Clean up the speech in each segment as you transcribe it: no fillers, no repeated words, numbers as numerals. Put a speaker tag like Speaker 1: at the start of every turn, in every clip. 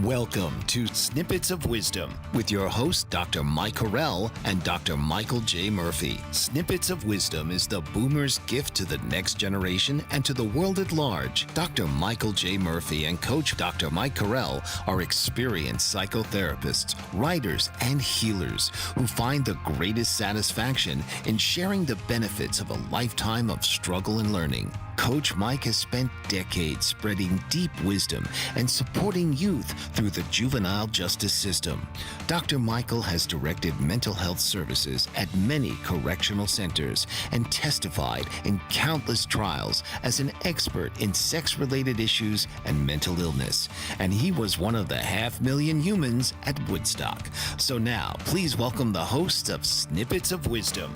Speaker 1: Welcome to Snippets of Wisdom with your host, Dr. Mike Corral and Dr. Michael J. Murphy. Snippets of Wisdom is the boomer's gift to the next generation and to the world at large. Dr. Michael J. Murphy and Coach Dr. Mike Corral are experienced psychotherapists, writers, and healers who find the greatest satisfaction in sharing the benefits of a lifetime of struggle and learning. Coach Mike has spent decades spreading deep wisdom and supporting youth through the juvenile justice system. Dr. Michael has directed mental health services at many correctional centers and testified in countless trials as an expert in sex-related issues and mental illness. And he was one of the 500,000 humans at Woodstock. So now, please welcome the hosts of Snippets of Wisdom.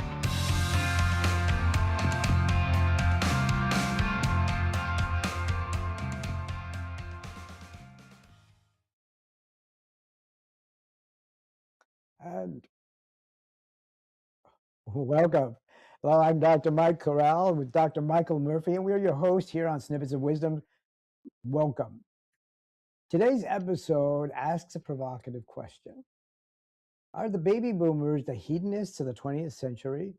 Speaker 2: And welcome. Hello, I'm Dr. Mike Corral with Dr. Michael Murphy, and we're your hosts here on Snippets of Wisdom. Welcome. Today's episode asks a provocative question. Are the baby boomers the hedonists of the 20th century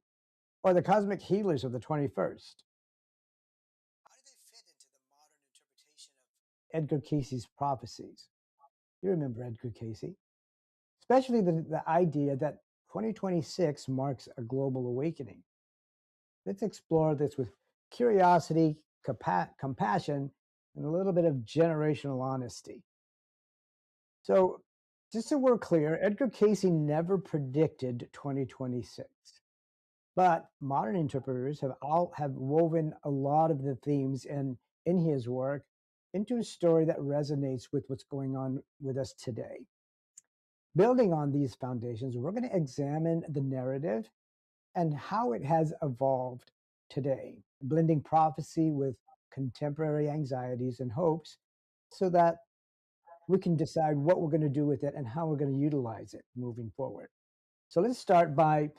Speaker 2: or the cosmic healers of the 21st? How do they fit into the modern interpretation of Edgar Cayce's prophecies? You remember Edgar Cayce? Especially the idea that 2026 marks a global awakening. Let's explore this with curiosity, compassion, and a little bit of generational honesty. So, just so we're clear, Edgar Cayce never predicted 2026, but modern interpreters have woven a lot of the themes in his work into a story that resonates with what's going on with us today. Building on these foundations, we're going to examine the narrative and how it has evolved today, blending prophecy with contemporary anxieties and hopes so that we can decide what we're going to do with it and how we're going to utilize it moving forward. So let's start by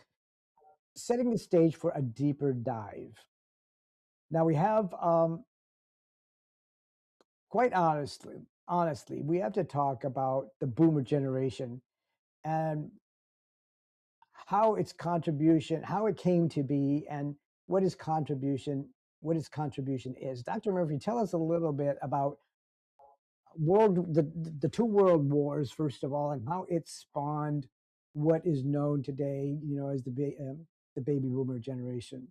Speaker 2: setting the stage for a deeper dive. Now we have, quite honestly, we have to talk about the boomer generation and how its contribution, how it came to be, and what its contribution is. Dr. Murphy, tell us a little bit about the two world wars, first of all, and how it spawned what is known today, as the baby boomer generation.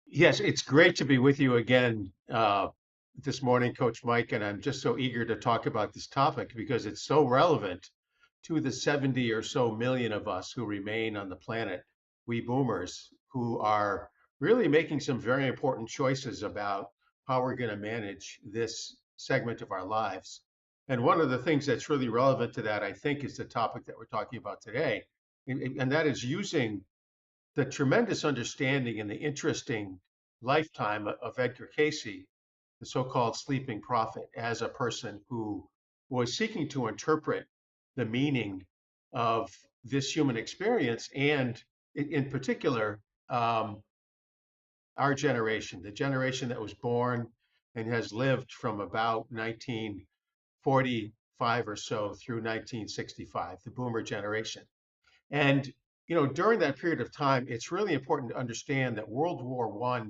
Speaker 3: Yes, it's great to be with you again this morning, Coach Mike, and I'm just so eager to talk about this topic because it's so relevant to the 70 or so million of us who remain on the planet, we boomers, who are really making some very important choices about how we're going to manage this segment of our lives. And one of the things that's really relevant to that, I think, is the topic that we're talking about today, and that is using the tremendous understanding and the interesting lifetime of Edgar Cayce, the so-called sleeping prophet, as a person who was seeking to interpret the meaning of this human experience, and in particular, our generation, the generation that was born and has lived from about 1945 or so through 1965, the boomer generation. And during that period of time, it's really important to understand that World War I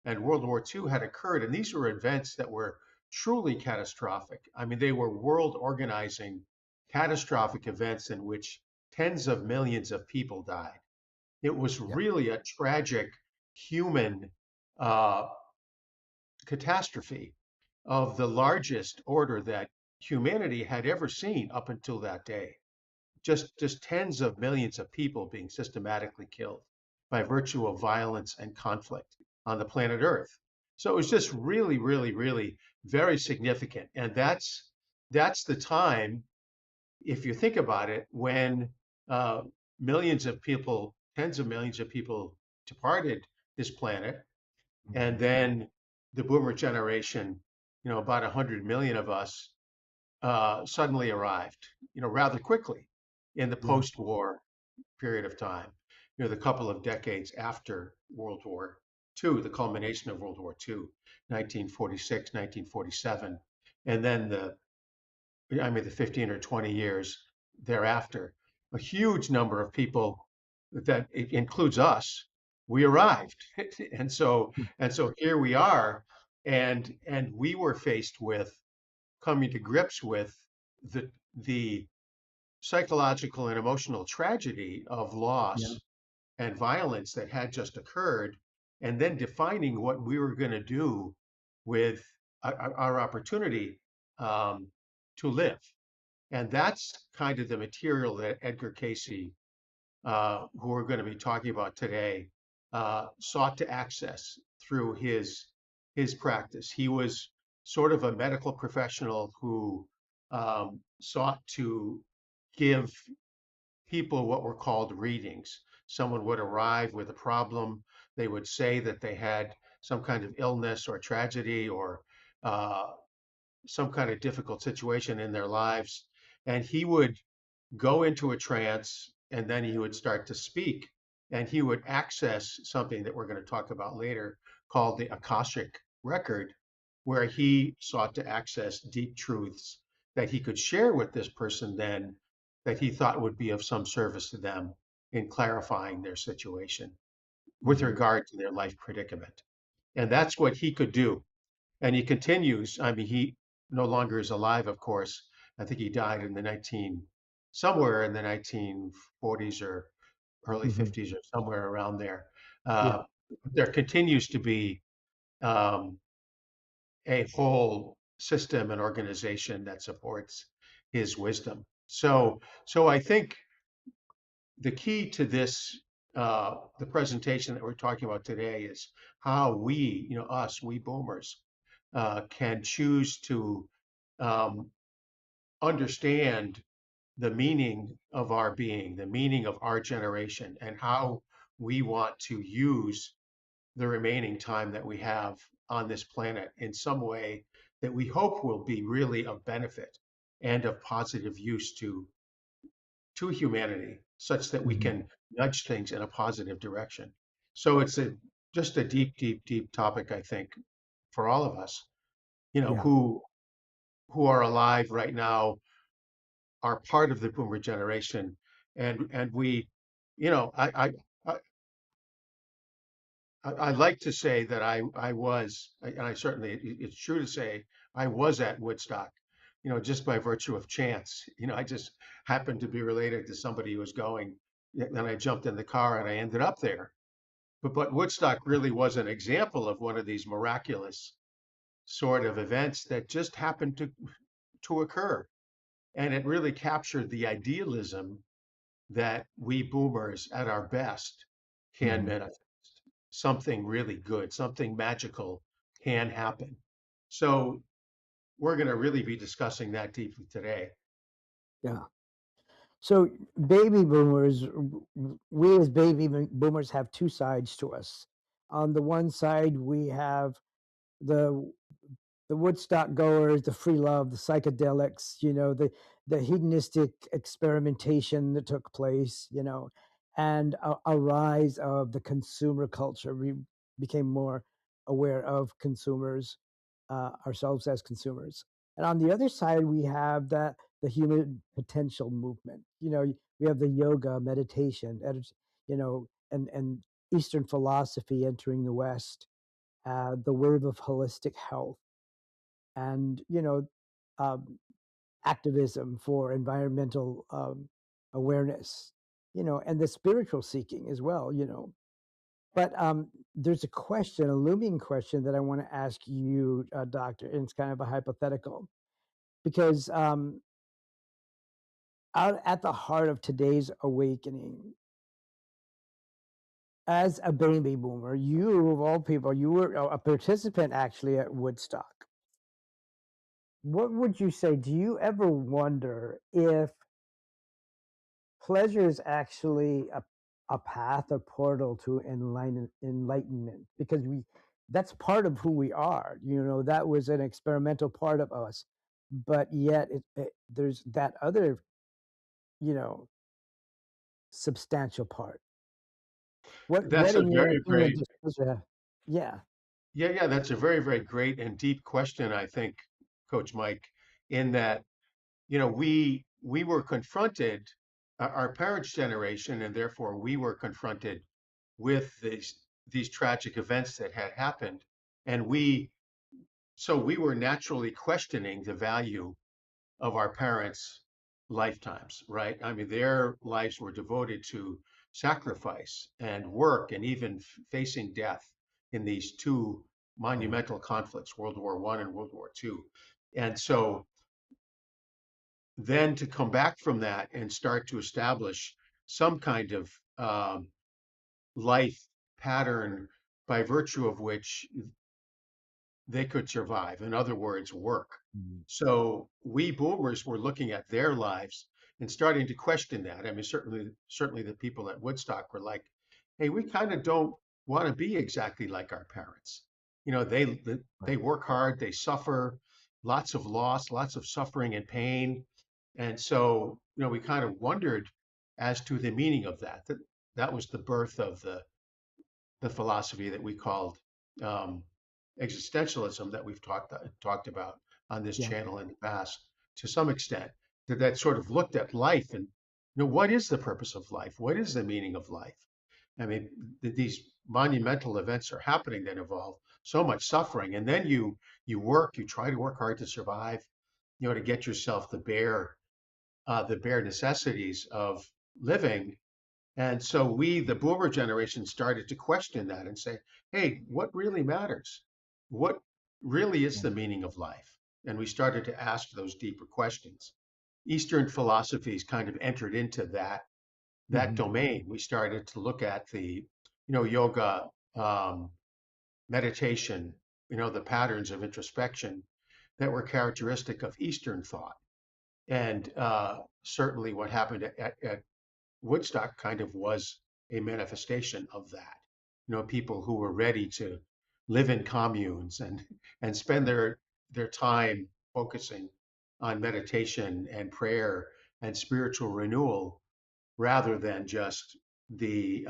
Speaker 3: and World War II had occurred, and these were events that were truly catastrophic. I mean, they were world organizing catastrophic events in which tens of millions of people died. It was really a tragic human catastrophe of the largest order that humanity had ever seen up until that day. Just tens of millions of people being systematically killed by virtue of violence and conflict on the planet Earth. So it was just really, really, really very significant. And that's the time, if you think about it, when millions of people, tens of millions of people departed this planet, and then the boomer generation, about 100 million of us suddenly arrived, rather quickly in the post-war period of time, the couple of decades after World War II, the culmination of World War II, 1946, 1947, and then the I mean, the 15 or 20 years thereafter, a huge number of people that it includes us, we arrived. And so here we are, and we were faced with coming to grips with the psychological and emotional tragedy of
Speaker 2: Yeah.
Speaker 3: loss and violence that had just occurred, and then defining what we were going to do with our opportunity um, to live. And that's kind of the material that Edgar Cayce, who we're going to be talking about today, sought to access through his practice. He was sort of a medical professional who sought to give people what were called readings. Someone would arrive with a problem. They would say that they had some kind of illness or tragedy or uh, some kind of difficult situation in their lives. And he would go into a trance and then he would start to speak and he would access something that we're going to talk about later called the Akashic record, where he sought to access deep truths that he could share with this person then that he thought would be of some service to them in clarifying their situation with
Speaker 2: Mhm.
Speaker 3: regard to their life predicament. And that's what he could do. And he continues. I mean, he no longer is alive, of course. I think he died in the somewhere in the 1940s or early
Speaker 2: Mhm.
Speaker 3: 50s or somewhere around there.
Speaker 2: Yeah.
Speaker 3: Uh, there continues to be um, a whole system and organization that supports his wisdom. So I think the key to this, the presentation that we're talking about today, is how we, us, we boomers, can choose to um, understand the meaning of our being, the meaning of our generation, and how we want to use the remaining time that we have on this planet in some way that we hope will be really of benefit and of positive use to humanity, such that we
Speaker 2: Mhm.
Speaker 3: can nudge things in a positive direction. So it's just a deep, deep, deep topic, I think, for all of us,
Speaker 2: Yeah.
Speaker 3: who are alive right now, are part of the boomer generation, and we, you know, I like to say that I was, and I certainly it's true to say I was at Woodstock, just by virtue of chance. I just happened to be related to somebody who was going, and I jumped in the car and I ended up there. But Woodstock really was an example of one of these miraculous sort of events that just happened to occur, and it really captured the idealism that we boomers at our best can
Speaker 2: Mhm.
Speaker 3: manifest. Something really good, something magical can happen. So we're going to really be discussing that deeply today.
Speaker 2: Yeah. So baby boomers, we as boomers have two sides to us. On the one side, we have the the Woodstock goers, the free love, the psychedelics, the hedonistic experimentation that took place, and a rise of the consumer culture. We became more aware of consumers, ourselves as consumers. And on the other side, we have the human potential movement. We have the yoga, meditation, and Eastern philosophy entering the West, the wave of holistic health and um, activism for environmental awareness, and the spiritual seeking as well. But there's a looming question that I want to ask you, Doctor, and it's kind of a hypothetical because out at the heart of today's awakening, as a baby boomer, you of all people, you were a participant actually at Woodstock. What would you say? Do you ever wonder if pleasure is actually a path, a portal to enlightenment? Because that's part of who we are. That was an experimental part of us, but yet there's that other, you know, substantial part. What
Speaker 3: That's a
Speaker 2: in your
Speaker 3: very,
Speaker 2: opinion
Speaker 3: very,
Speaker 2: does pleasure have? Yeah.
Speaker 3: yeah, that's a very, very great and deep question, I think, Coach Mike, in that we were confronted, our parents' generation, and therefore we were confronted with these tragic events that had happened, and we were naturally questioning the value of our parents' lifetimes, right? I mean, their lives were devoted to sacrifice and work and even facing death in these two monumental conflicts, World War I and World War II. And so then to come back from that and start to establish some kind of life pattern by virtue of which they could survive. In other words, work. So we boomers were looking at their lives and starting to question that. I mean, certainly the people at Woodstock were like, "Hey, we kind of don't want to be exactly like our parents. They work hard, they suffer, lots of loss, lots of suffering and pain, and so we kind of wondered as to the meaning of that. That was the birth of the philosophy that we called um, existentialism that we've talked about on this
Speaker 2: Yeah.
Speaker 3: channel in the past to some extent. That sort of looked at life and what is the purpose of life? What is the meaning of life? I mean, these monumental events are happening that involve so much suffering, and then you try to work hard to survive, to get yourself the bare necessities of living. And so we, the boomer generation, started to question that and say, hey, what really matters? What really is the meaning of life? And we started to ask those deeper questions. Eastern philosophies kind of entered into that domain. We started to look at the, yoga, meditation, the patterns of introspection that were characteristic of Eastern thought. And certainly what happened at Woodstock kind of was a manifestation of that. People who were ready to live in communes and spend their time focusing on meditation and prayer and spiritual renewal rather than just the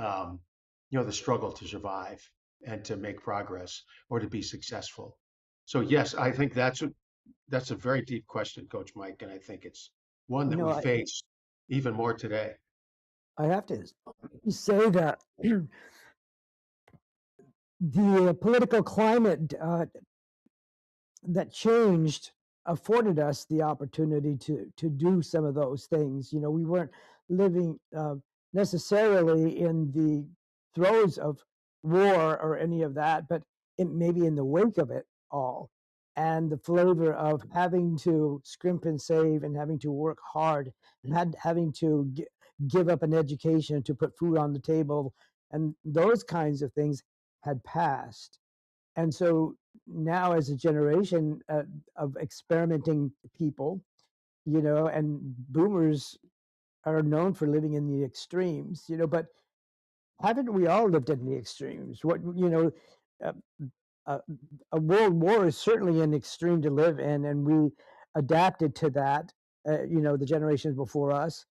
Speaker 3: struggle to survive and to make progress or to be successful. So yes, I think that's a very deep question, Coach Mike, and I think it's one
Speaker 2: You
Speaker 3: that
Speaker 2: know,
Speaker 3: we
Speaker 2: I,
Speaker 3: face even more today.
Speaker 2: I have to say that the political climate that changed afforded us the opportunity to do some of those things. We weren't living necessarily in the throes of war or any of that, but maybe in the wake of it all, and the flavor of having to scrimp and save and having to work hard and having to give up an education to put food on the table, and those kinds of things had passed. And so now, as a generation of experimenting people, and boomers are known for living in the extremes, but haven't we all lived in the extremes? Uh, uh, a world war is certainly an extreme to live in, and we adapted to that, the generations before us.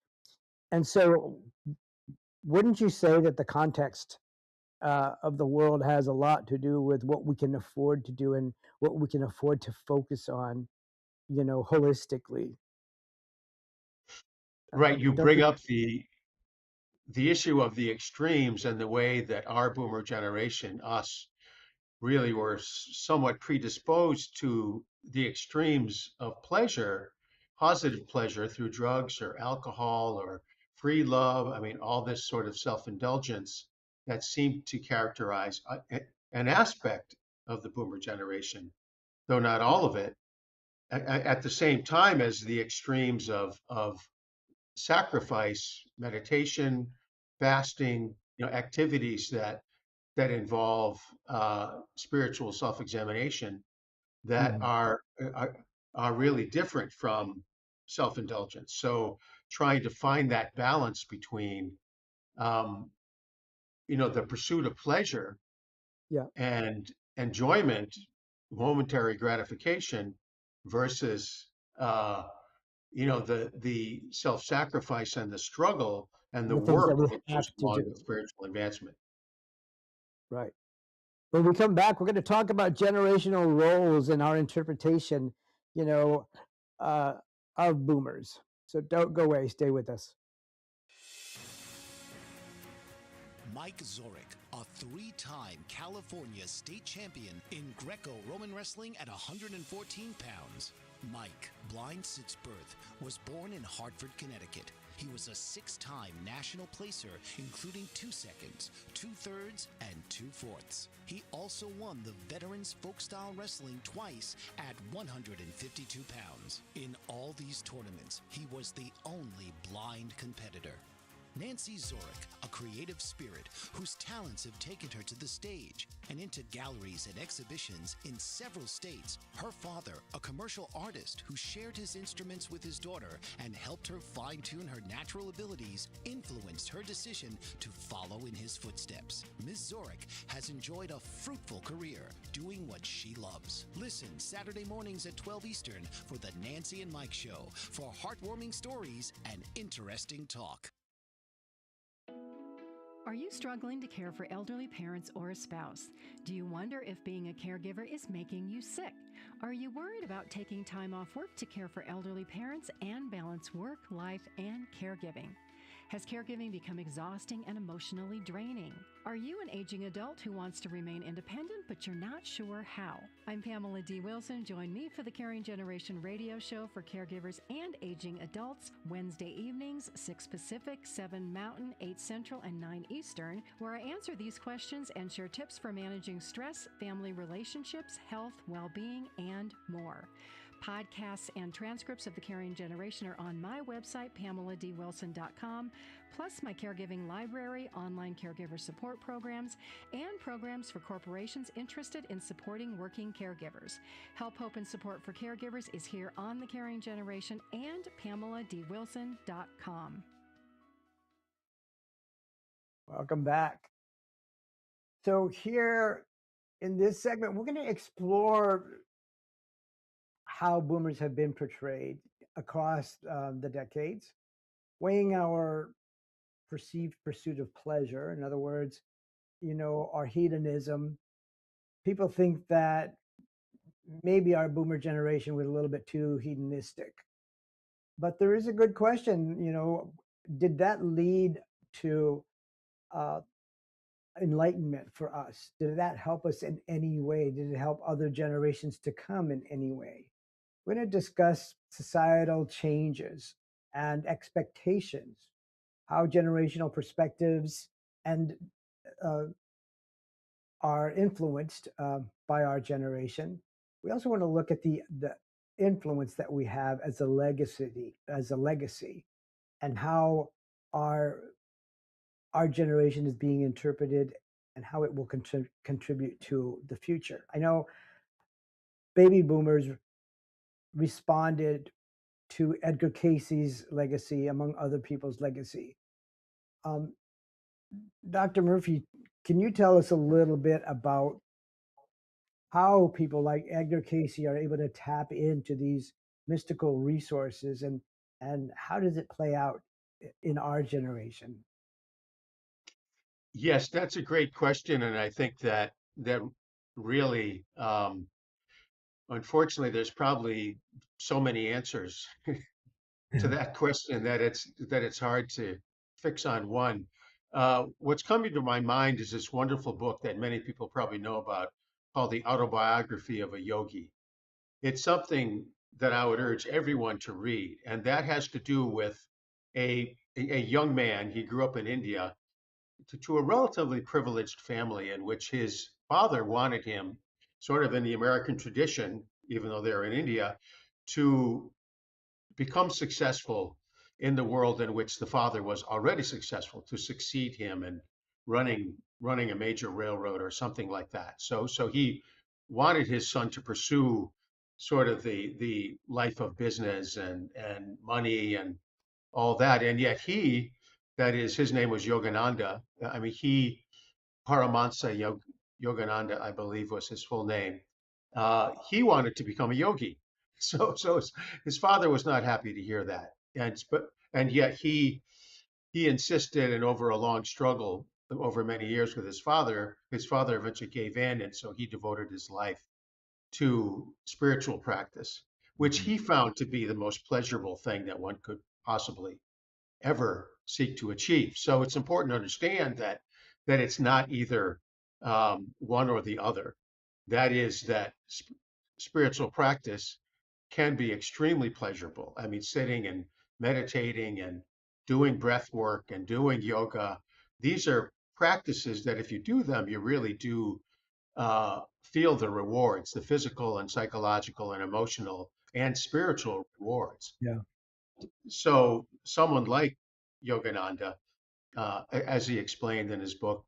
Speaker 2: And so, wouldn't you say that the context of the world has a lot to do with what we can afford to do and what we can afford to focus on, holistically?
Speaker 3: Right, you
Speaker 2: Don't
Speaker 3: bring
Speaker 2: you?
Speaker 3: up the issue of the extremes and the way that our boomer generation, us, really were somewhat predisposed to the extremes of pleasure, positive pleasure through drugs or alcohol or free love. I mean, all this sort of self-indulgence that seemed to characterize an aspect of the boomer generation, though not all of it, at the same time as the extremes of sacrifice, meditation, fasting, activities that involve spiritual self-examination that
Speaker 2: Mhm.
Speaker 3: are really different from self-indulgence. So trying to find that balance between um, the pursuit of pleasure
Speaker 2: Yeah.
Speaker 3: and enjoyment, momentary gratification, versus the self-sacrifice and the struggle and the
Speaker 2: The things that
Speaker 3: work
Speaker 2: we
Speaker 3: that goes
Speaker 2: have to
Speaker 3: along with
Speaker 2: do.
Speaker 3: spiritual advancement.
Speaker 2: Right. When we come back, we're going to talk about generational roles in our interpretation. You know, uh, of boomers. So don't go away. Stay with us.
Speaker 1: Mike Zorek, a three-time California state champion in Greco-Roman wrestling at 114 pounds. Mike, blind since birth, was born in Hartford, Connecticut. He was a six-time national placer, including 2 seconds, 2/3, and 2/4. He also won the Veterans Folk-Style Wrestling twice at 152 pounds. In all these tournaments, he was the only blind competitor. Nancy Zorek, a creative spirit whose talents have taken her to the stage and into galleries and exhibitions in several states. Her father, a commercial artist who shared his instruments with his daughter and helped her fine-tune her natural abilities, influenced her decision to follow in his footsteps. Ms. Zorek has enjoyed a fruitful career doing what she loves. Listen Saturday mornings at 12 Eastern for the Nancy and Mike Show for heartwarming stories and interesting talk.
Speaker 4: Are you struggling to care for elderly parents or a spouse? Do you wonder if being a caregiver is making you sick? Are you worried about taking time off work to care for elderly parents and balance work, life, and caregiving? Has caregiving become exhausting and emotionally draining? Are you an aging adult who wants to remain independent, but you're not sure how? I'm Pamela D. Wilson. Join me for the Caring Generation radio show for caregivers and aging adults, Wednesday evenings, 6 Pacific, 7 Mountain, 8 Central, and 9 Eastern, where I answer these questions and share tips for managing stress, family relationships, health, well-being, and more. Podcasts and transcripts of the Caring Generation are on my website, PamelaDWilson.com, plus my caregiving library, online caregiver support programs, and programs for corporations interested in supporting working caregivers. Help, hope, and support for caregivers is here on the Caring Generation and PamelaDWilson.com.
Speaker 2: Welcome back. So here in this segment, we're going to explore how boomers have been portrayed across the decades, weighing our perceived pursuit of pleasure. In other words, our hedonism. People think that maybe our boomer generation was a little bit too hedonistic. But there is a good question, did that lead to enlightenment for us? Did that help us in any way? Did it help other generations to come in any way? We're going to discuss societal changes and expectations, how generational perspectives and are influenced by our generation. We also want to look at the influence that we have as a legacy, and how our generation is being interpreted and how it will contribute to the future. I know baby boomers responded to Edgar Cayce's legacy, among other people's legacy. Dr. Murphy, can you tell us a little bit about how people like Edgar Cayce are able to tap into these mystical resources, and how does it play out in our generation?
Speaker 3: Yes, that's a great question, and I think that really, unfortunately, there's probably so many answers to that question that it's hard to fix on one. What's coming to my mind is this wonderful book that many people probably know about called The Autobiography of a Yogi. It's something that I would urge everyone to read, and that has to do with a young man. He grew up in India to a relatively privileged family in which his father wanted him, sort of in the American tradition, even though they're in India, to become successful in the world in which the father was already successful, to succeed him in running a major railroad or something like that. So he wanted his son to pursue sort of the life of business and money and all that. And yet that is, his name was Yogananda. I mean, Paramahansa Yogananda, I believe was his full name. He wanted to become a yogi. So his father was not happy to hear that. And yet he insisted, and over a long struggle over many years with his father eventually gave in, and so he devoted his life to spiritual practice. which he found to be the most pleasurable thing that one could possibly ever seek to achieve. So it's important to understand that it's not either one or the other. That is that spiritual practice can be extremely pleasurable. I mean, sitting and meditating and doing breath work and doing yoga, these are practices that if you do them, you really do feel the rewards, the physical and psychological and emotional and spiritual rewards.
Speaker 2: Yeah.
Speaker 3: So someone like Yogananda, as he explained in his book,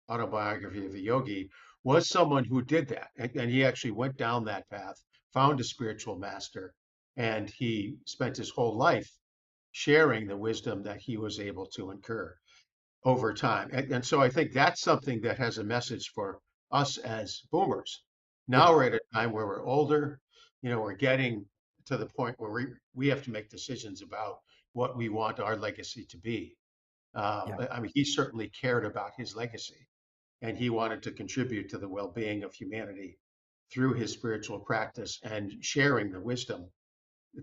Speaker 3: Autobiography of a Yogi, was someone who did that. And he actually went down that path, found a spiritual master, and he spent his whole life sharing the wisdom that he was able to incur over time. And so I think that's something that has a message for us as boomers.
Speaker 2: Yeah.
Speaker 3: Now we're at a time where we're older, we're getting to the point where we have to make decisions about what we want our legacy to be.
Speaker 2: Yeah.
Speaker 3: I mean, he certainly cared about his legacy and he wanted to contribute to the well-being of humanity through his spiritual practice and sharing the wisdom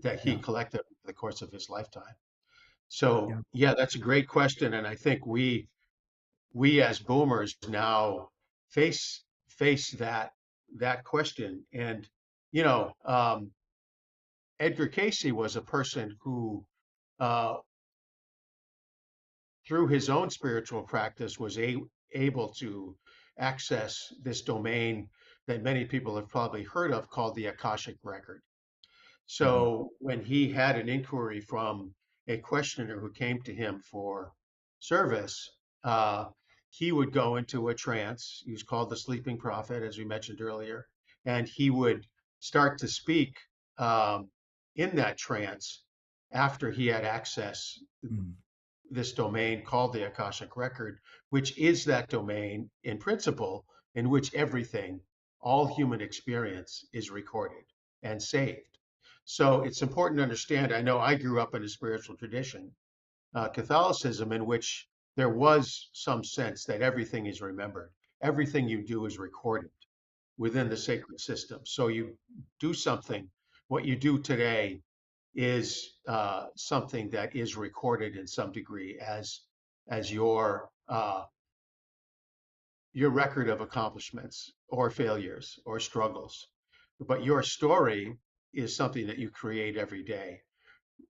Speaker 3: that he
Speaker 2: Yeah.
Speaker 3: collected over the course of his lifetime. So,
Speaker 2: Yeah.
Speaker 3: yeah, that's a great question, and I think we as boomers now face that question. And you know, Edgar Cayce was a person who, uh, through his own spiritual practice, was able to access this domain that many people have probably heard of called the Akashic Record.
Speaker 2: Mhm.
Speaker 3: So when he had an inquiry from a questioner who came to him for service, uh, he would go into a trance. He was called the sleeping prophet, as we mentioned earlier, and he would start to speak um, in that trance after he had access
Speaker 2: Mhm.
Speaker 3: this domain called the Akashic Record, which is that domain in principle in which everything, all human experience, is recorded and saved. So it's important to understand. I know I grew up in a spiritual tradition, Catholicism, in which there was some sense that everything is remembered, everything you do is recorded within the sacred system. So you do something, what you do today is something that is recorded in some degree as your record of accomplishments or failures or struggles. But your story is something that you create every day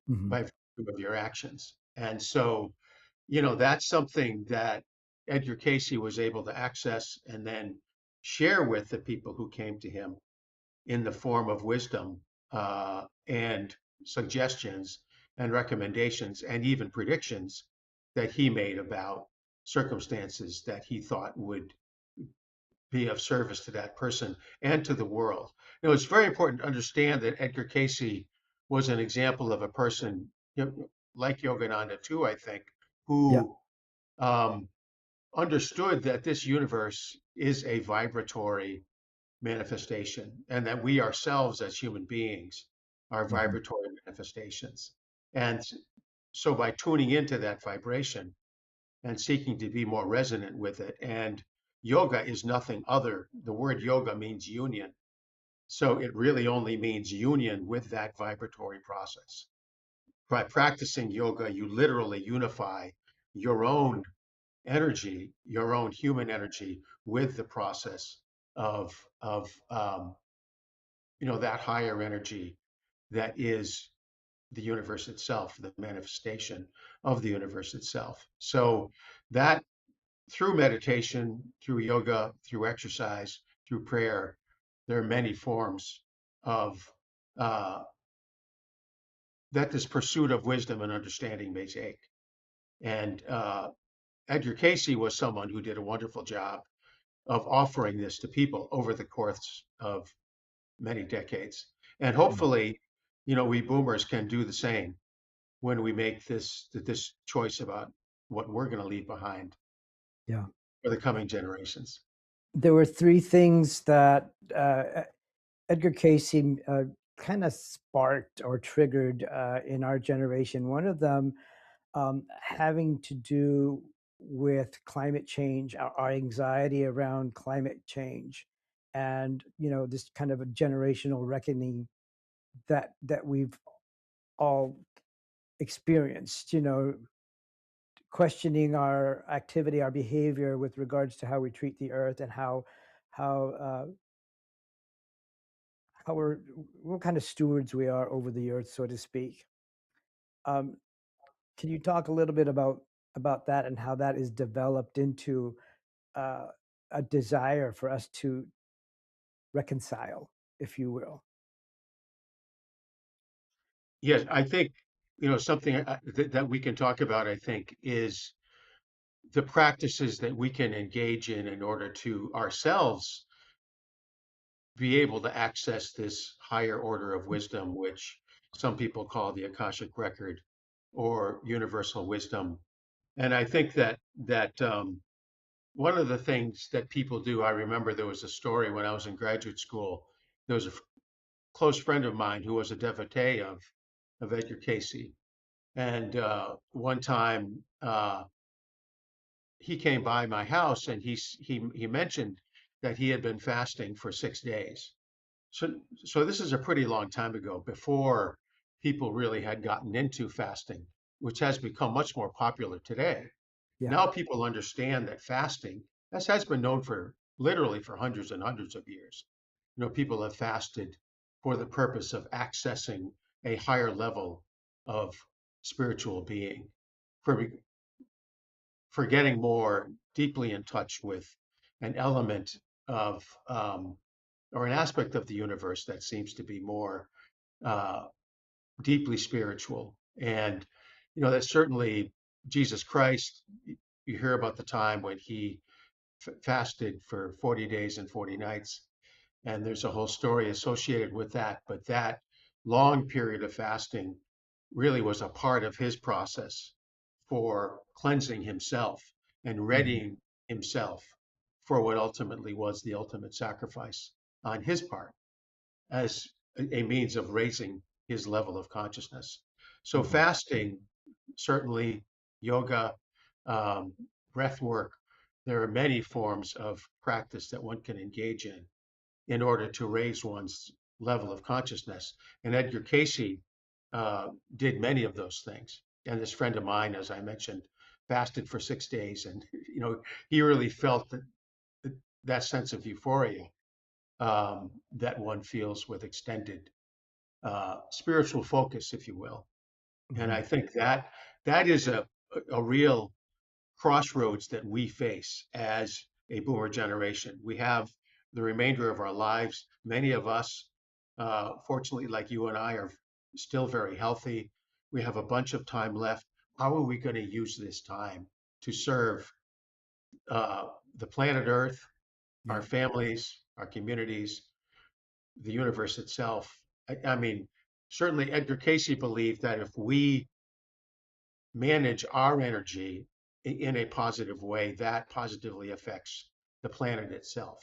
Speaker 2: Mhm.
Speaker 3: by virtue of your actions. And so, that's something that Edgar Cayce was able to access and then share with the people who came to him in the form of wisdom and suggestions and recommendations and even predictions that he made about circumstances that he thought would be of service to that person and to the world. It's very important to understand that Edgar Cayce was an example of a person, like Yogananda too, I think,
Speaker 2: Yeah.
Speaker 3: who um, understood that this universe is a vibratory manifestation and that we ourselves as human beings are
Speaker 2: Mhm.
Speaker 3: vibratory manifestations. And so by tuning into that vibration and seeking to be more resonant with it, and yoga is nothing other, the word yoga means union. So it really only means union with that vibratory process. By practicing yoga, you literally unify your own energy, your own human energy, with the process of that higher energy that is the universe itself, the manifestation of the universe itself. So that through meditation, through yoga, through exercise, through prayer, there are many forms of uh, that this pursuit of wisdom and understanding may take. And Edgar Cayce was someone who did a wonderful job of offering this to people over the course of many decades. And
Speaker 2: Mhm.
Speaker 3: hopefully, we boomers can do the same when we make this choice about what we're going to leave behind
Speaker 2: Yeah.
Speaker 3: for the coming generations.
Speaker 2: There were three things that Edgar Cayce kind of sparked or triggered in our generation. One of them having to do with climate change, our anxiety around climate change, and this kind of a generational reckoning that we've all experienced, questioning our activity, our behavior with regards to how we treat the earth and how we're what kind of stewards we are over the earth, so to speak. Um, can you talk a little bit about that and how that is developed into uh, a desire for us to reconcile, if you will?
Speaker 3: Yes, I think, something that we can talk about, I think, is the practices that we can engage in order to ourselves be able to access this higher order of wisdom, which some people call the Akashic record or universal wisdom. And I think that one of the things that people do, I remember there was a story when I was in graduate school. There was a close friend of mine who was a devotee of Edgar Cayce. And one time he came by my house and he mentioned that he had been fasting for 6 days. So this is a pretty long time ago, before people really had gotten into fasting, which has become much more popular today.
Speaker 2: Yeah.
Speaker 3: Now people understand that fasting, as has been known for literally for hundreds and hundreds of years. People have fasted for the purpose of accessing a higher level of spiritual being, for for getting more deeply in touch with an element of or an aspect of the universe that seems to be more uh, deeply spiritual. And that's certainly Jesus Christ. You hear about the time when he fasted for 40 days and 40 nights, and there's a whole story associated with that. But that long period of fasting really was a part of his process for cleansing himself and
Speaker 2: Mhm.
Speaker 3: readying himself for what ultimately was the ultimate sacrifice on his part as a means of raising his level of consciousness. So
Speaker 2: Mhm.
Speaker 3: fasting, certainly yoga, um, breath work, there are many forms of practice that one can engage in order to raise one's level of consciousness. And Edgar Cayce did many of those things. And this friend of mine, as I mentioned, fasted for 6 days, and he really felt that sense of euphoria that one feels with extended spiritual focus, if you will. And I
Speaker 2: Mhm.
Speaker 3: think that is a real crossroads that we face as a boomer generation. We have the remainder of our lives. Many of us, fortunately, like you and I, are still very healthy. We have a bunch of time left. How are we going to use this time to serve uh, the planet Earth, our
Speaker 2: Yeah.
Speaker 3: families, our communities, the universe itself? I mean, certainly Edgar Cayce believed that if we manage our energy in a positive way, that positively affects the planet itself.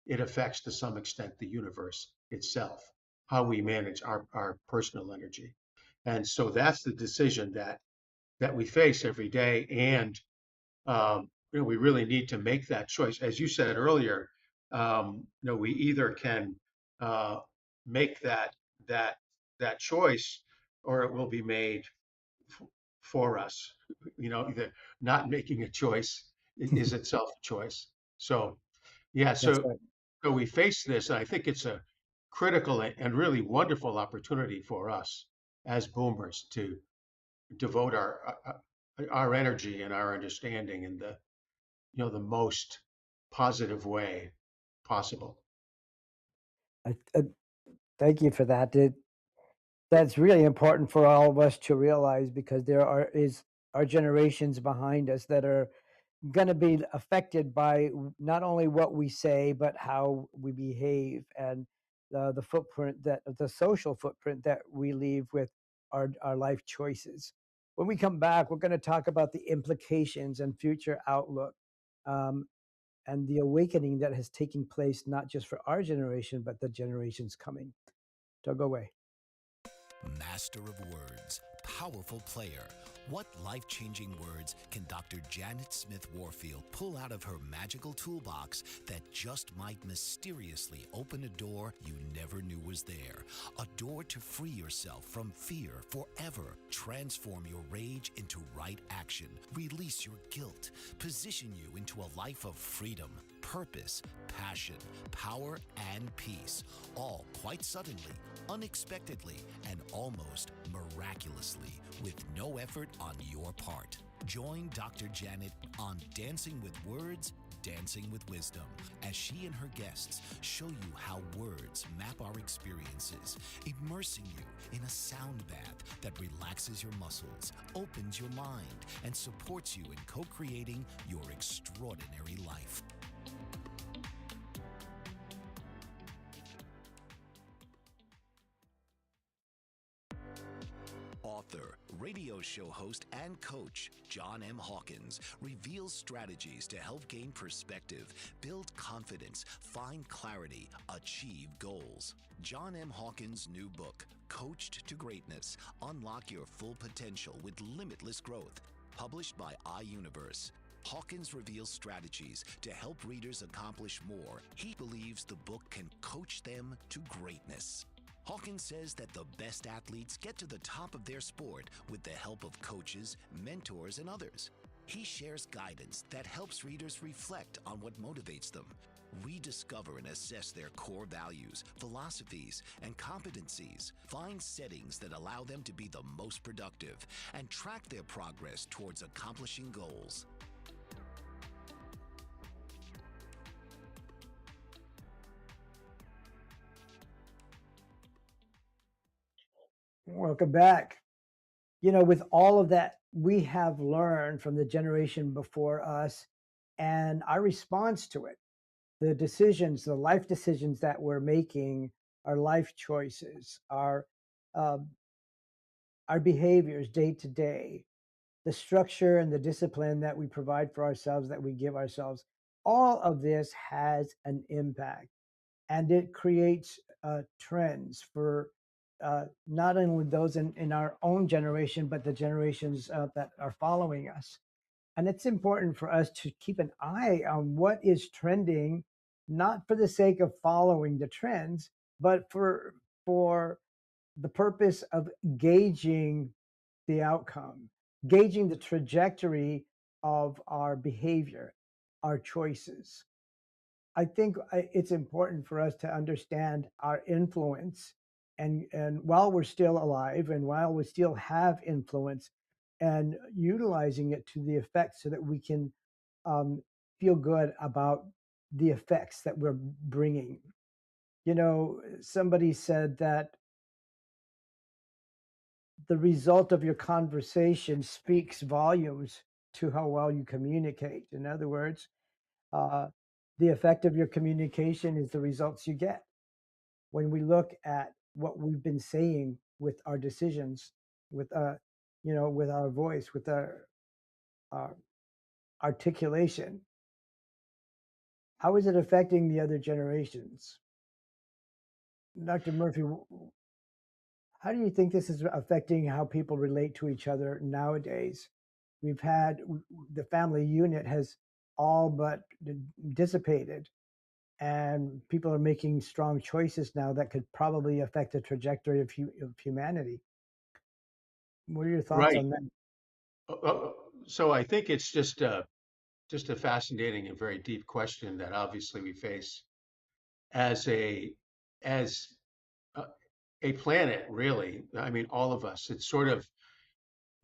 Speaker 3: It affects, to some extent, the universe itself, how we manage our personal energy. And so that's the decision that we face every day. And we really need to make that choice. As you said earlier, we either can uh, make that that choice, or it will be made for us. Either not making a choice is itself a choice. So, yeah,
Speaker 2: That's
Speaker 3: so
Speaker 2: right.
Speaker 3: so we face this, and I think it's a critical and really wonderful opportunity for us as boomers to devote our energy and our understanding in the most positive way possible.
Speaker 2: I thank you for that. That's really important for all of us to realize, because is our generations behind us that are going to be affected by not only what we say but how we behave, and the footprint, that the social footprint that we leave with our life choices. When we come back, we're going to talk about the implications and future outlook, um, and the awakening that has taken place not just for our generation but the generations coming. Don't go away.
Speaker 1: Master of words, powerful player. What life-changing words can Dr. Janet Smith Warfield pull out of her magical toolbox that just might mysteriously open a door you never knew was there? A door to free yourself from fear forever. Transform your rage into right action. Release your guilt. Position you into a life of freedom, purpose, passion, power, and peace. All quite suddenly, unexpectedly, and almost miraculously, with no effort on your part. Join Dr. Janet on Dancing with Words, Dancing with Wisdom, as she and her guests show you how words map our experiences, immersing you in a sound bath that relaxes your muscles, opens your mind, and supports you in co-creating your extraordinary life. Author, radio show host, and coach John M. Hawkins reveals strategies to help gain perspective, build confidence, find clarity, achieve goals. John M. Hawkins' new book, Coached to Greatness, Unlock Your Full Potential with Limitless Growth, published by iUniverse. Hawkins reveals strategies to help readers accomplish more. He believes the book can coach them to greatness. Hawkins says that the best athletes get to the top of their sport with the help of coaches, mentors, and others. He shares guidance that helps readers reflect on what motivates them, rediscover and assess their core values, philosophies, and competencies, find settings that allow them to be the most productive, and track their progress towards accomplishing goals.
Speaker 2: Welcome back. You know, with all of that we have learned from the generation before us and our response to it, the decisions, the life decisions that we're making, our life choices, uh, our behaviors day to day, the structure and the discipline that we provide for ourselves, that we give ourselves, all of this has an impact, and it creates trends for not only those in our own generation, but the generations that are following us. And it's important for us to keep an eye on what is trending, not for the sake of following the trends, but for the purpose of gauging the outcome, gauging the trajectory of our behavior, our choices. I think it's important for us to understand our influence, and while we're still alive and while we still have influence, and utilizing it to the effect so that we can um, feel good about the effects that we're bringing. You know, somebody said that the result of your conversation speaks volumes to how well you communicate. In other words, uh, the effect of your communication is the results you get. When we look at what we've been saying with our decisions, with with our voice, with our articulation, how is it affecting the other generations? Dr. Murphy, how do you think this is affecting how people relate to each other nowadays? We've had the family unit has all but dissipated, and people are making strong choices now that could probably affect the trajectory of humanity. What are your thoughts
Speaker 3: Right.
Speaker 2: on that?
Speaker 3: So I think it's just a fascinating and very deep question that obviously we face as as a, a planet, really. I mean, all of us. It's sort of,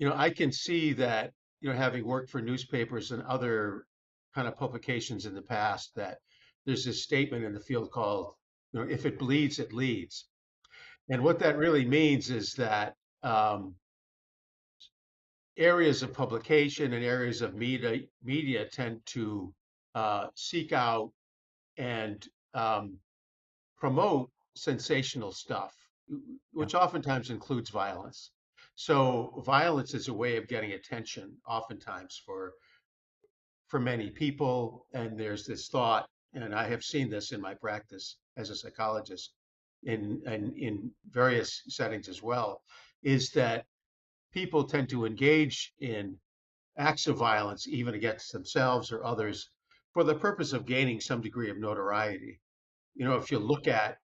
Speaker 3: I can see that, having worked for newspapers and other kind of publications in the past, that there's this statement in the field called, if it bleeds, it leads. And what that really means is that areas of publication and areas of media tend to seek out and promote sensational stuff,
Speaker 2: Yeah.
Speaker 3: which oftentimes includes violence. So violence is a way of getting attention, oftentimes for many people. And there's this thought, and I have seen this in my practice as a psychologist, in various settings as well, is that people tend to engage in acts of violence, even against themselves or others, for the purpose of gaining some degree of notoriety. If you look at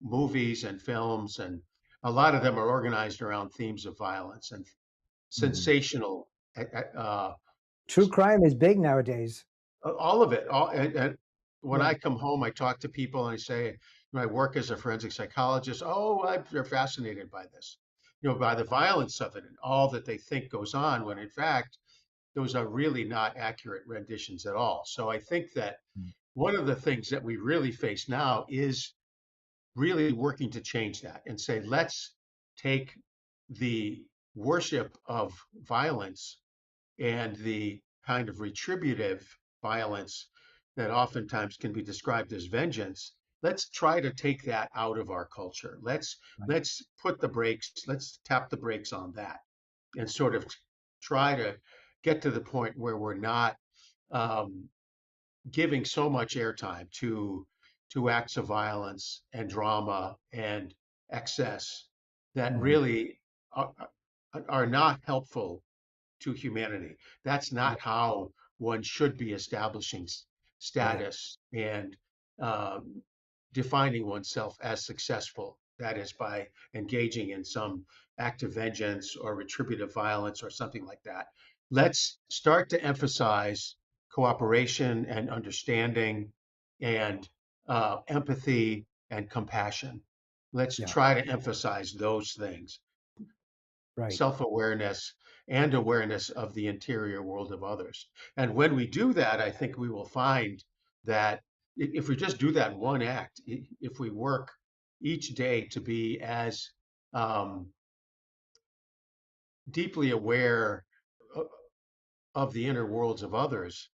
Speaker 3: movies and films, and a lot of them are organized around themes of violence and
Speaker 2: Mhm.
Speaker 3: sensational, uh,
Speaker 2: True crime is big nowadays.
Speaker 3: all of it. And when
Speaker 2: Yeah.
Speaker 3: I come home, I talk to people and I say, I work as a forensic psychologist. They're fascinated by this, by the violence of it and all that they think goes on, when in fact, those are really not accurate renditions at all. So I think that
Speaker 2: Mm.
Speaker 3: one of the things that we really face now is really working to change that and say, let's take the worship of violence and the kind of retributive violence that oftentimes can be described as vengeance. Let's try to take that out of our culture.
Speaker 2: Right.
Speaker 3: Let's put the brakes, let's tap the brakes on that and sort of try to get to the point where we're not um, giving so much airtime to acts of violence and drama and excess that
Speaker 2: Mhm.
Speaker 3: really are not helpful to humanity. That's not how one should be establishing
Speaker 2: Right.
Speaker 3: status and um, defining oneself as successful. That is by engaging in some act of vengeance or retributive violence or something like that. Let's start to emphasize cooperation and understanding and empathy and compassion. Let's
Speaker 2: Yeah.
Speaker 3: try to emphasize those things,
Speaker 2: Right.
Speaker 3: self-awareness and awareness of the interior world of others. And when we do that, I think we will find that if we just do that one act, if we work each day to be as um, deeply aware of the inner worlds of others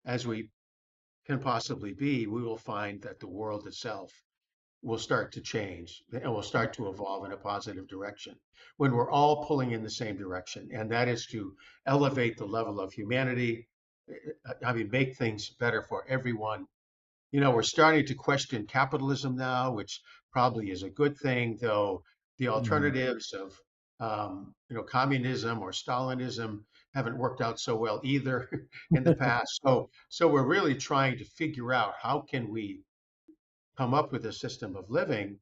Speaker 3: as we can possibly be, we will find that the world itself will start to change and will start to evolve in a positive direction when we're all pulling in the same direction. And that is to elevate the level of humanity. I mean, make things better for everyone. We're starting to question capitalism now, which probably is a good thing, though the
Speaker 2: Mhm.
Speaker 3: alternatives of, communism or Stalinism haven't worked out so well either in the past. So we're really trying to figure out how can we come up with a system of living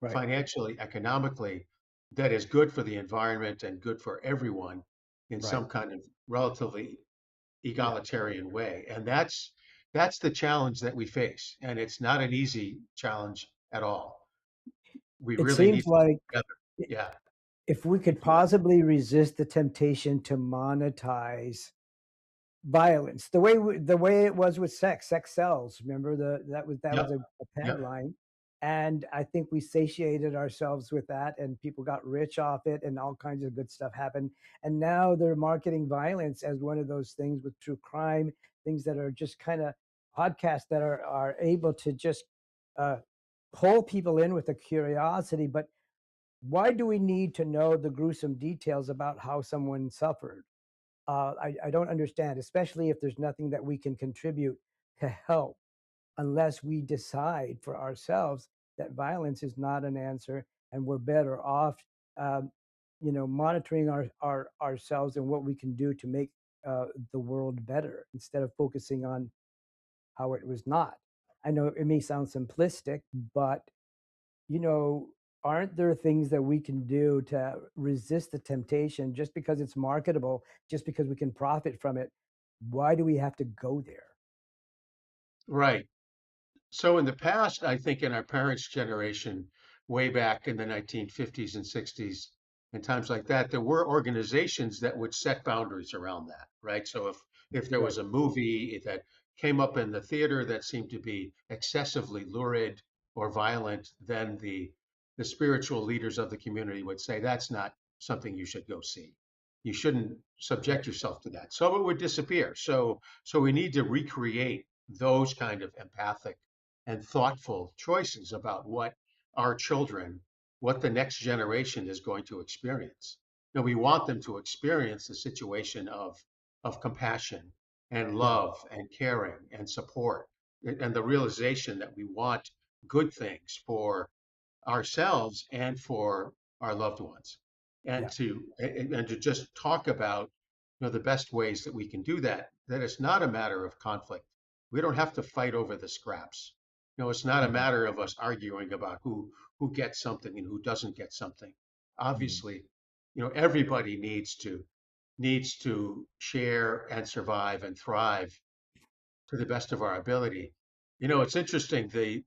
Speaker 2: Right.
Speaker 3: financially, economically, that is good for the environment and good for everyone in
Speaker 2: Right.
Speaker 3: some kind of relatively
Speaker 2: Yeah.
Speaker 3: egalitarian way. And that's the challenge that we face. And it's not an easy challenge at all. We
Speaker 2: It
Speaker 3: really need
Speaker 2: seems
Speaker 3: to work
Speaker 2: like
Speaker 3: together. Yeah.
Speaker 2: if we could possibly resist the temptation to monetize violence, the way it was with sex sells. Remember that was
Speaker 3: Yep.
Speaker 2: a
Speaker 3: Yep.
Speaker 2: tagline, and I think we satiated ourselves with that, and people got rich off it, and all kinds of good stuff happened. And now they're marketing violence as one of those things with true crime, things that are just kind of podcasts that are able to just uh, pull people in with a curiosity. But why do we need to know the gruesome details about how someone suffered? I don't understand, especially if there's nothing that we can contribute to help, unless we decide for ourselves that violence is not an answer, and we're better off, um, monitoring ourselves and what we can do to make the world better instead of focusing on how it was not. I know it may sound simplistic, but you know, aren't there things that we can do to resist the temptation just because it's marketable, just because we can profit from it? Why do we have to go there?
Speaker 3: Right. So in the past, I think in our parents' generation, way back in the 1950s and 60s and times like that, there were organizations that would set boundaries around that, right? So if there was
Speaker 2: Right,
Speaker 3: a movie that came up in the theater that seemed to be excessively lurid or violent, then the spiritual leaders of the community would say that's not something you should go see. You shouldn't
Speaker 2: right,
Speaker 3: subject yourself to that. So it would disappear. So we need to recreate those kind of empathic and thoughtful choices about what our children, what the next generation is going to experience. Now, we want them to experience a situation of compassion and
Speaker 2: yeah,
Speaker 3: love and caring and support and the realization that we want good things for ourselves and for our loved ones,
Speaker 2: Yeah.
Speaker 3: and to just talk about the best ways that we can do that. That it's not a matter of conflict. We don't have to fight over the scraps. It's not a
Speaker 2: Mhm.
Speaker 3: matter of us arguing about who gets something and who doesn't get something.
Speaker 2: Mhm.
Speaker 3: Obviously, everybody needs to share and survive and thrive to the best of our ability. It's interesting, the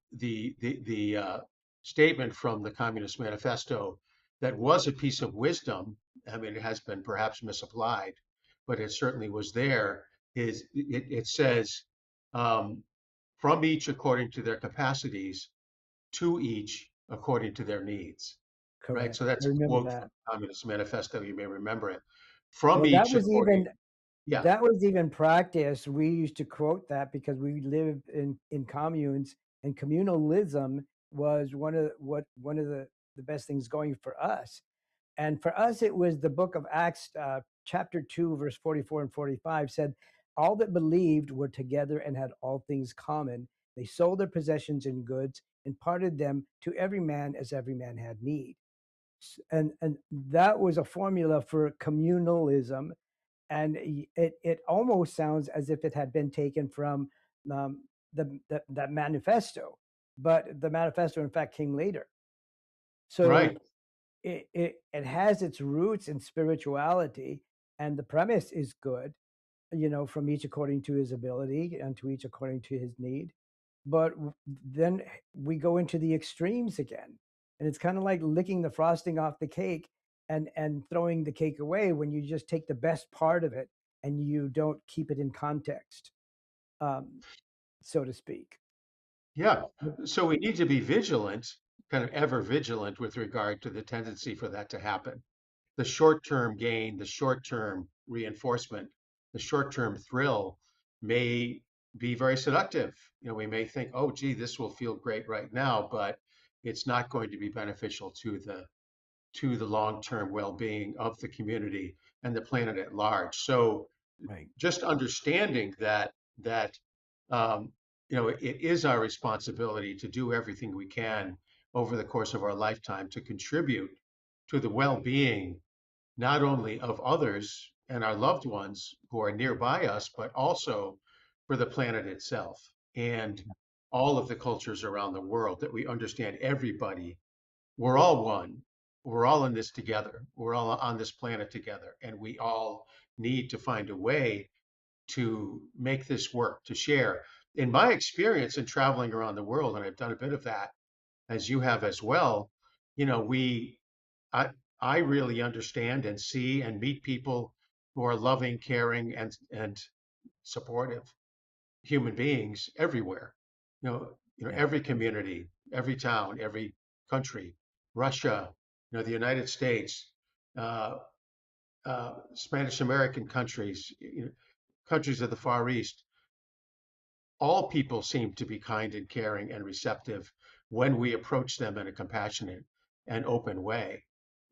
Speaker 3: statement from the Communist Manifesto that was a piece of wisdom. I mean, it has been perhaps misapplied, but it certainly was there. It says, um, from each according to their capacities, to each according to their needs. Right.
Speaker 2: Correct.
Speaker 3: So
Speaker 2: I
Speaker 3: that's a
Speaker 2: remember
Speaker 3: quote from
Speaker 2: that.
Speaker 3: the Communist Manifesto. You may remember it. From
Speaker 2: Well,
Speaker 3: each according. Yeah.
Speaker 2: that was even practiced. We used to quote that because we lived in communes, and communalism was one of the best things going for us. And for us, it was the book of Acts, chapter 2, verse 44 and 45 said, all that believed were together and had all things common. They sold their possessions and goods and parted them to every man as every man had need. And that was a formula for communalism. And it almost sounds as if it had been taken from that manifesto, but the manifesto, in fact, came later. So
Speaker 3: Right.
Speaker 2: it has its roots in spirituality, and the premise is good, from each according to his ability and to each according to his need. But then we go into the extremes again, and it's kind of like licking the frosting off the cake and throwing the cake away when you just take the best part of it and you don't keep it in context, um, so to speak.
Speaker 3: Yeah. So we need to be vigilant, kind of ever vigilant with regard to the tendency for that to happen. The short-term gain, the short-term reinforcement, the short-term thrill may be very seductive. We may think, oh, gee, this will feel great right now, but it's not going to be beneficial to the long-term well-being of the community and the planet at large. So
Speaker 2: Right.
Speaker 3: just understanding that um, it is our responsibility to do everything we can over the course of our lifetime to contribute to the well-being not only of others and our loved ones who are nearby us, but also for the planet itself and all of the cultures around the world, that we understand everybody. We're all one. We're all in this together. We're all on this planet together, and we all need to find a way to make this work, to share. In my experience in traveling around the world, and I've done a bit of that as you have as well, we I I really understand and see and meet people who are loving, caring, and supportive human beings everywhere.
Speaker 2: Yeah.
Speaker 3: Every community, every town, every country, Russia, the United States, uh, Spanish American countries, countries of the Far East. All people seem to be kind and caring and receptive when we approach them in a compassionate and open way.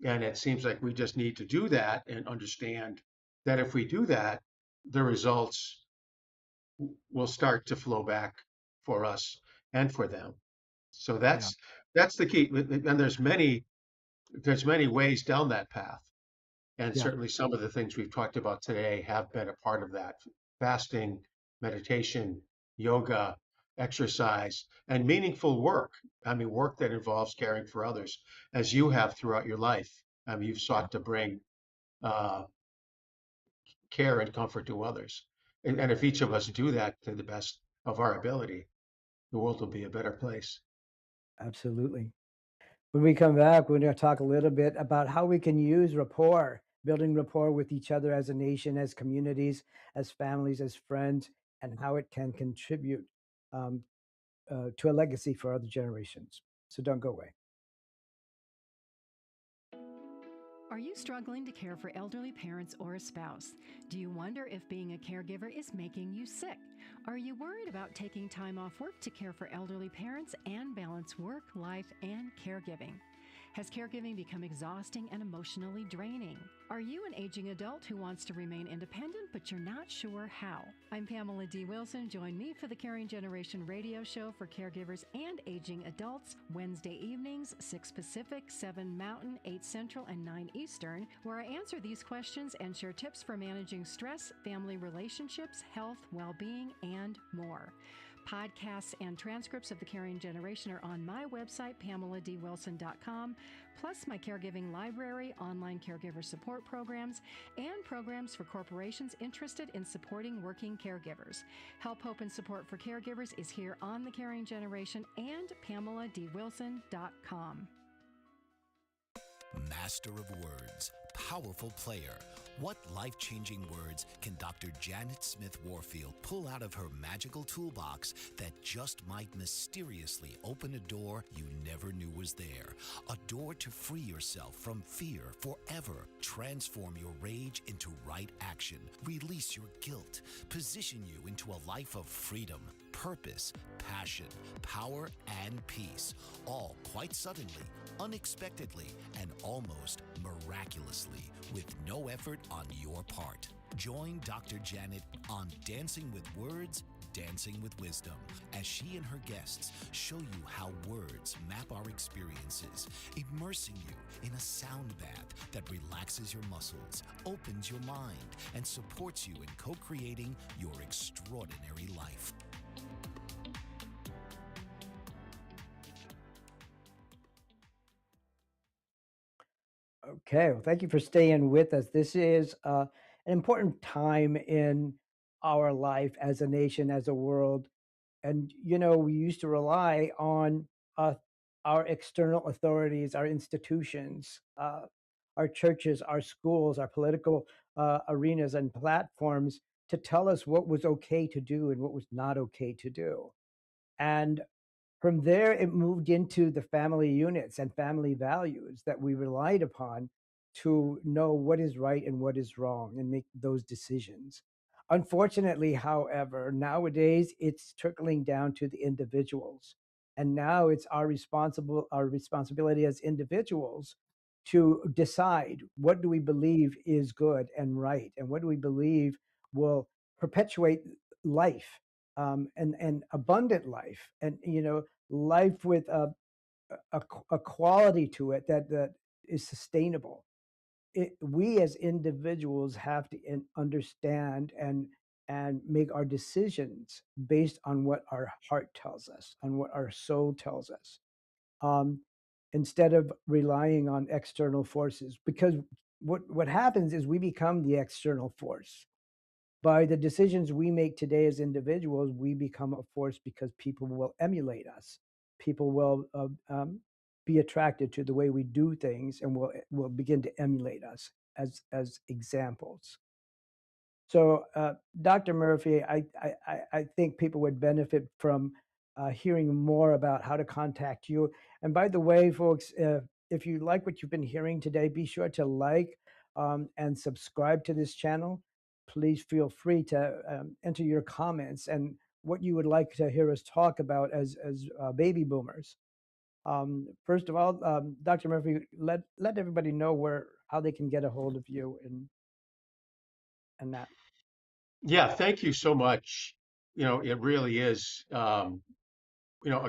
Speaker 3: And it seems like we just need to do that and understand that if we do that, the results will start to flow back for us and for them. So
Speaker 2: Yeah.
Speaker 3: that's the key. And there's many ways down that path. And
Speaker 2: Yeah.
Speaker 3: certainly some of the things we've talked about today have been a part of that. Fasting, meditation, yoga, exercise, and meaningful work. I mean, work that involves caring for others, as you have throughout your life. I mean, you've
Speaker 2: Yeah.
Speaker 3: sought to bring uh, care and comfort to others. And if each of us do that to the best of our ability, the world will be a better place.
Speaker 2: Absolutely. When we come back, we're going to talk a little bit about how we can use rapport, building rapport with each other as a nation, as communities, as families, as friends, and how it can contribute um, to a legacy for other generations. So don't go away.
Speaker 4: Are you struggling to care for elderly parents or a spouse? Do you wonder if being a caregiver is making you sick? Are you worried about taking time off work to care for elderly parents and balance work, life, and caregiving? Has caregiving become exhausting and emotionally draining? Are you an aging adult who wants to remain independent but you're not sure how? I'm Pamela D. Wilson. Join me for the Caring Generation radio show for caregivers and aging adults, Wednesday evenings, 6 Pacific, 7 Mountain, 8 Central, and 9 Eastern, where I answer these questions and share tips for managing stress, family relationships, health, well-being, and more. Podcasts and transcripts of the Caring Generation are on my website, PamelaDWilson.com, plus my caregiving library, online caregiver support programs, and programs for corporations interested in supporting working caregivers. Help, hope, and support for caregivers is here on the Caring Generation and PamelaDWilson.com.
Speaker 1: Master of words, powerful player. What life-changing words can Dr. Janet Smith Warfield pull out of her magical toolbox that just might mysteriously open a door you never knew was there? A door to free yourself from fear forever. Transform your rage into right action. Release your guilt. Position you into a life of freedom, purpose, passion, power, and peace. All quite suddenly, unexpectedly, and almost miraculously, with no effort on your part. Join Dr. Janet on Dancing with Words, Dancing with Wisdom, as she and her guests show you how words map our experiences, immersing you in a sound bath that relaxes your muscles, opens your mind, and supports you in co-creating your extraordinary life.
Speaker 2: Okay, well, thank you for staying with us. This is an important time in our life as a nation, as a world. And, we used to rely on uh, our external authorities, our institutions, our churches, our schools, our political arenas and platforms to tell us what was okay to do and what was not okay to do. And from there, it moved into the family units and family values that we relied upon to know what is right and what is wrong and make those decisions. Unfortunately, however, nowadays it's trickling down to the individuals. And now it's our responsibility as individuals to decide what do we believe is good and right, and what do we believe will perpetuate life, and abundant life, and life with a quality to it that is sustainable. We as individuals have to understand and make our decisions based on what our heart tells us, on what our soul tells us, um, instead of relying on external forces. Because what happens is we become the external force. By the decisions we make today as individuals, we become a force because people will emulate us. People will be attracted to the way we do things and will begin to emulate us as examples. So, Dr. Murphy, I think people would benefit from hearing more about how to contact you. And by the way, folks, if you like what you've been hearing today, be sure to like and subscribe to this channel. Please feel free to enter your comments and what you would like to hear us talk about as baby boomers. First of all, Dr. Murphy, let everybody know how they can get a hold of you and that.
Speaker 3: Yeah, thank you so much. It really is, a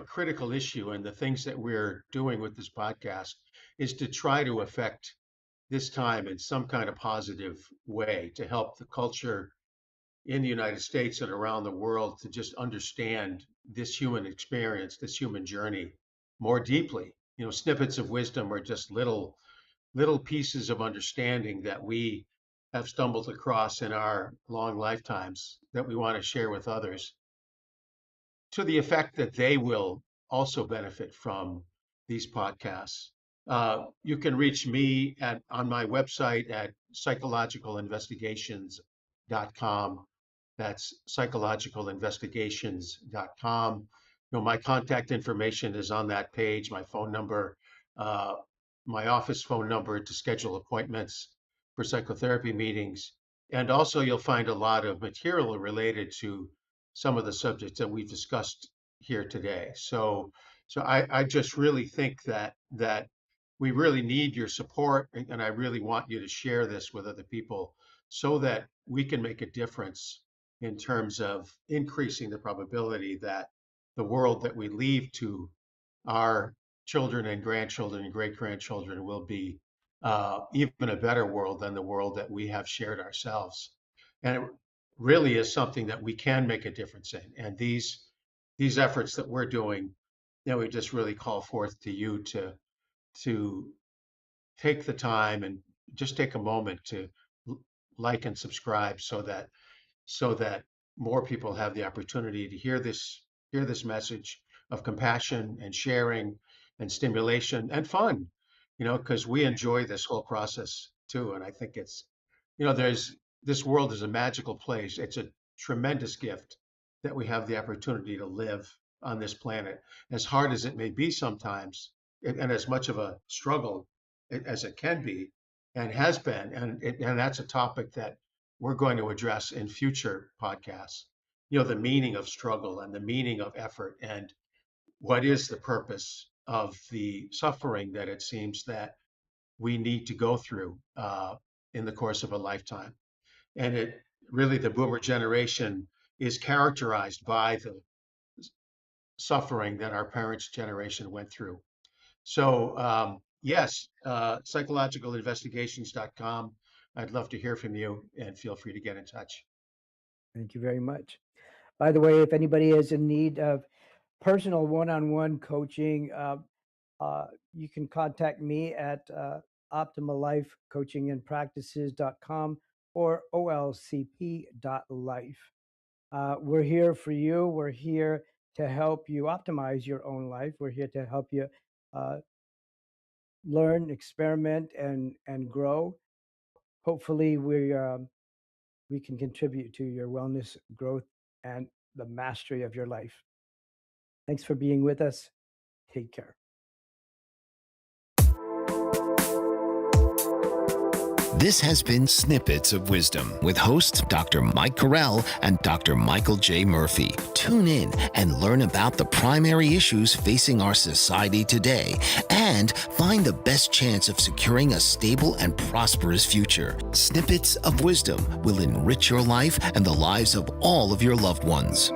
Speaker 3: critical issue. And the things that we're doing with this podcast is to try to affect this time in some kind of positive way to help the culture in the United States and around the world to just understand this human experience, this human journey more deeply. Snippets of wisdom are just little pieces of understanding that we have stumbled across in our long lifetimes that we want to share with others to the effect that they will also benefit from these podcasts. You can reach me on my website at psychologicalinvestigations.com. That's psychologicalinvestigations.com. My contact information is on that page, my phone number, uh, my office phone number to schedule appointments for psychotherapy meetings. And also, you'll find a lot of material related to some of the subjects that we've discussed here today. So I just really think that we really need your support, and I really want you to share this with other people so that we can make a difference in terms of increasing the probability that the world that we leave to our children and grandchildren and great grandchildren will be even a better world than the world that we have shared ourselves. And it really is something that we can make a difference in. And these efforts that we're doing, we just really call forth to you to take the time and just take a moment to like and subscribe so that more people have the opportunity to hear this message of compassion and sharing and stimulation and fun, because we enjoy this whole process too. And I think there's this world is a magical place. It's a tremendous gift that we have the opportunity to live on this planet, as hard as it may be sometimes, and as much of a struggle as it can be and has been. And that's a topic that we're going to address in future podcasts. The meaning of struggle and the meaning of effort, and what is the purpose of the suffering that it seems that we need to go through in the course of a lifetime. And it really, the boomer generation is characterized by the suffering that our parents' generation went through. So yes, psychologicalinvestigations.com. I'd love to hear from you, and feel free to get in touch.
Speaker 2: Thank you very much. By the way, if anybody is in need of personal one-on-one coaching, you can contact me at optimallifecoachingandpractices.com or olcp.life. We're here for you. We're here to help you optimize your own life. We're here to help you learn, experiment, and grow. Hopefully, we can contribute to your wellness, growth, and the mastery of your life. Thanks for being with us. Take care.
Speaker 1: This has been Snippets of Wisdom with hosts Dr. Mike Corral and Dr. Michael J. Murphy. Tune in and learn about the primary issues facing our society today and find the best chance of securing a stable and prosperous future. Snippets of Wisdom will enrich your life and the lives of all of your loved ones.